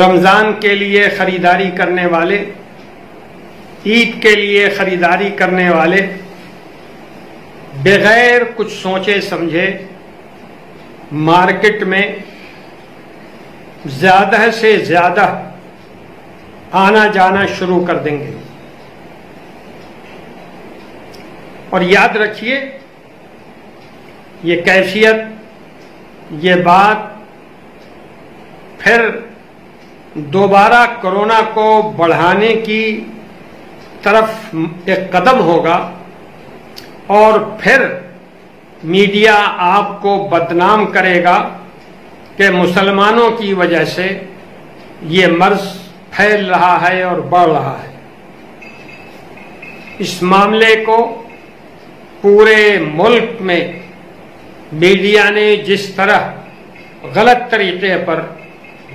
رمضان کے لیے خریداری کرنے والے، عید کے لیے خریداری کرنے والے بغیر کچھ سوچے سمجھے مارکیٹ میں زیادہ سے زیادہ آنا جانا شروع کر دیں گے۔ اور یاد رکھیے، یہ کیفیت، یہ بات پھر دوبارہ کورونا کو بڑھانے کی طرف ایک قدم ہوگا، اور پھر میڈیا آپ کو بدنام کرے گا کہ مسلمانوں کی وجہ سے یہ مرض پھیل رہا ہے اور بڑھ رہا ہے۔ اس معاملے کو پورے ملک میں میڈیا نے جس طرح غلط طریقے پر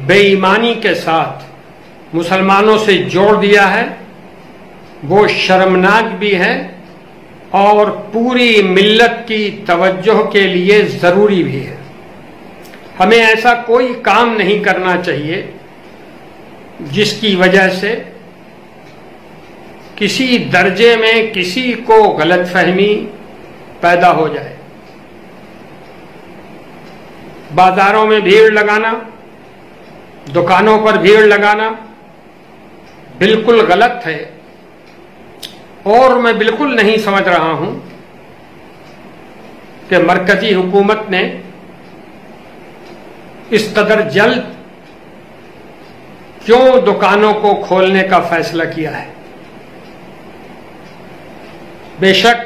بے ایمانی کے ساتھ مسلمانوں سے جوڑ دیا ہے، وہ شرمناک بھی ہے اور پوری ملت کی توجہ کے لیے ضروری بھی ہے۔ ہمیں ایسا کوئی کام نہیں کرنا چاہیے جس کی وجہ سے کسی درجے میں کسی کو غلط فہمی پیدا ہو جائے۔ بازاروں میں بھیڑ لگانا، دکانوں پر بھیڑ لگانا بالکل غلط ہے، اور میں بالکل نہیں سمجھ رہا ہوں کہ مرکزی حکومت نے اس قدر جلد کیوں دکانوں کو کھولنے کا فیصلہ کیا ہے۔ بے شک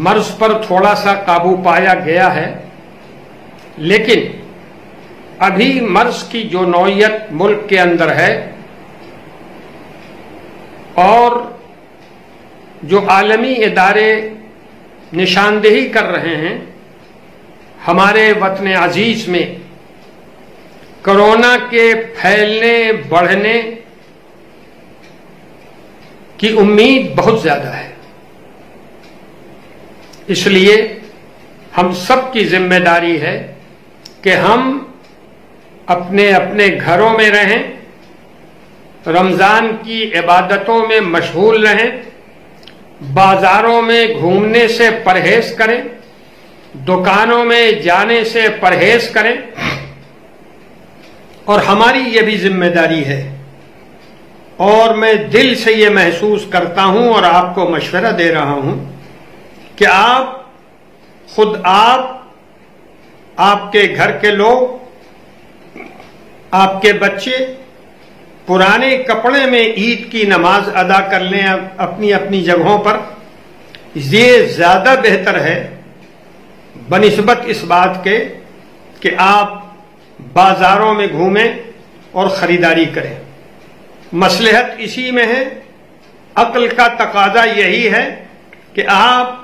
مرض پر تھوڑا سا قابو پایا گیا ہے، لیکن ابھی مرض کی جو نوعیت ملک کے اندر ہے اور جو عالمی ادارے نشاندہی کر رہے ہیں، ہمارے وطن عزیز میں کورونا کے پھیلنے بڑھنے کی امید بہت زیادہ ہے۔ اس لیے ہم سب کی ذمہ داری ہے کہ ہم اپنے اپنے گھروں میں رہیں، رمضان کی عبادتوں میں مشغول رہیں، بازاروں میں گھومنے سے پرہیز کریں، دکانوں میں جانے سے پرہیز کریں، اور ہماری یہ بھی ذمہ داری ہے، اور میں دل سے یہ محسوس کرتا ہوں اور آپ کو مشورہ دے رہا ہوں کہ خود آپ کے گھر کے لوگ، آپ کے بچے پرانے کپڑے میں عید کی نماز ادا کر لیں اپنی اپنی جگہوں پر۔ یہ زیادہ بہتر ہے بنسبت اس بات کے کہ آپ بازاروں میں گھومیں اور خریداری کریں۔ مصلحت اسی میں ہے، عقل کا تقاضا یہی ہے کہ آپ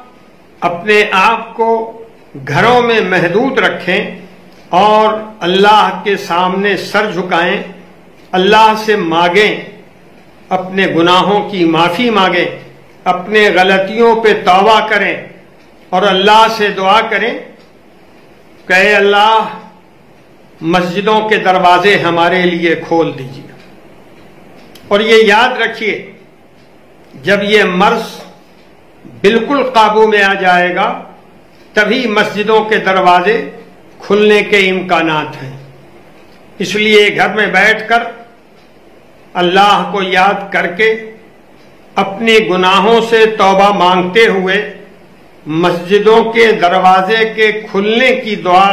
اپنے آپ کو گھروں میں محدود رکھیں اور اللہ کے سامنے سر جھکائیں، اللہ سے مانگیں، اپنے گناہوں کی معافی مانگیں، اپنے غلطیوں پہ توبہ کریں، اور اللہ سے دعا کریں کہ اے اللہ مسجدوں کے دروازے ہمارے لیے کھول دیجیے۔ اور یہ یاد رکھیے، جب یہ مرض بالکل قابو میں آ جائے گا تبھی مسجدوں کے دروازے کھلنے کے امکانات ہیں۔ اس لیے گھر میں بیٹھ کر اللہ کو یاد کر کے اپنے گناہوں سے توبہ مانگتے ہوئے مسجدوں کے دروازے کے کھلنے کی دعا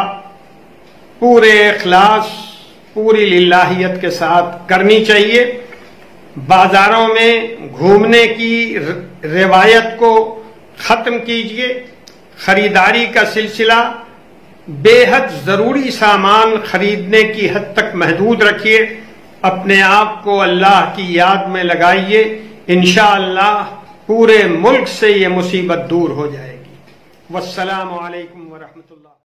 پورے اخلاص، پوری للہیت کے ساتھ کرنی چاہیے۔ بازاروں میں گھومنے کی روایت کو ختم کیجیے، خریداری کا سلسلہ بے حد ضروری سامان خریدنے کی حد تک محدود رکھیے، اپنے آپ کو اللہ کی یاد میں لگائیے، انشاءاللہ پورے ملک سے یہ مصیبت دور ہو جائے گی۔ والسلام علیکم ورحمۃ اللہ۔